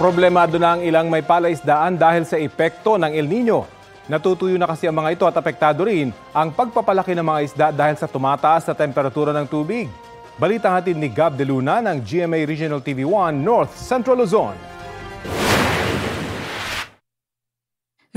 Problemado na ang ilang may palaisdaan dahil sa epekto ng El Nino. Natutuyo na kasi ang mga ito at apektado rin ang pagpapalaki ng mga isda dahil sa tumataas na temperatura ng tubig. Balita hatid ni Gab De Luna ng GMA Regional TV1 North Central Luzon.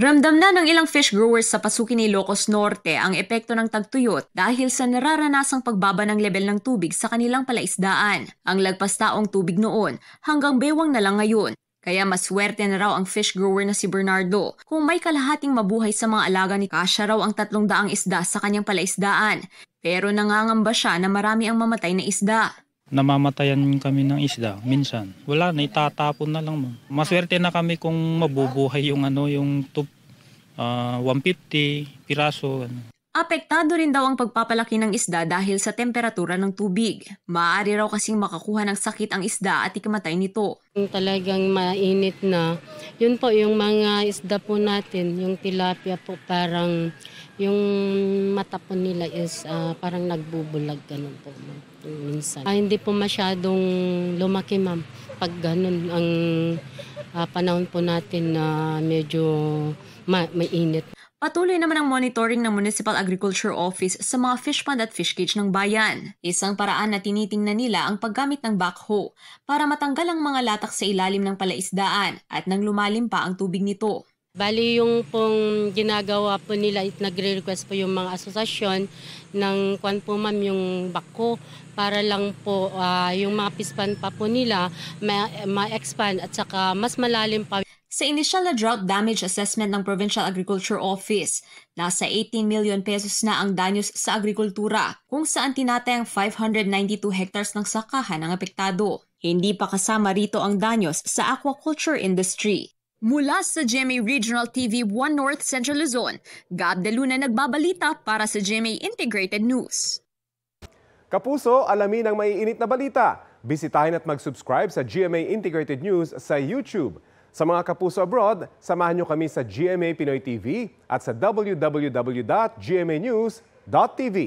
Ramdam na ng ilang fish growers sa pasukin ni Ilocos Norte ang epekto ng tagtuyot dahil sa nararanasang pagbaba ng level ng tubig sa kanilang palaisdaan. Ang lagpas taong tubig noon hanggang bewang na lang ngayon. Kaya maswerte na raw ang fish grower na si Bernardo kung may kalahating mabuhay sa mga alaga ni Kasya raw ang 300 isda sa kanyang palaisdaan. Pero nangangamba siya na marami ang mamatay na isda. Namamatayan kami ng isda minsan. Wala na, itatapon na lang. Maswerte na kami kung mabubuhay yung 150 piraso. Apektado rin daw ang pagpapalaki ng isda dahil sa temperatura ng tubig. Maaari raw kasing makakuha ng sakit ang isda at ikamatay nito. Talagang mainit na. Yun po yung mga isda po natin, yung tilapia po parang yung mata po nila is parang nagbubulag ganun po minsan. Hindi po masyadong lumaki ma'am pag ganun ang panahon po natin na medyo mainit. Patuloy naman ang monitoring ng Municipal Agriculture Office sa mga fish pond at fish cage ng bayan. Isang paraan na tinitingnan nila ang paggamit ng backhoe para matanggal ang mga latak sa ilalim ng palaisdaan at nang lumalim pa ang tubig nito. Bali yung pong ginagawa po nila, nagre-request po yung mga asosasyon ng kwan po ma'am yung backhoe para lang po yung mga fish pond pa po nila ma-expand at saka mas malalim pa. Sa inisyal na drought damage assessment ng Provincial Agriculture Office, nasa 18 million pesos na ang danyos sa agrikultura, kung saan tinatayang 592 hectares ng sakahan ang apektado. Hindi pa kasama rito ang danyos sa aquaculture industry. Mula sa GMA Regional TV1 North Central Luzon, Gab De Luna nagbabalita para sa GMA Integrated News. Kapuso, alamin ang maiinit na balita. Bisitahin at mag-subscribe sa GMA Integrated News sa YouTube. Sa mga kapuso abroad, samahan niyo kami sa GMA Pinoy TV at sa www.gmanews.tv.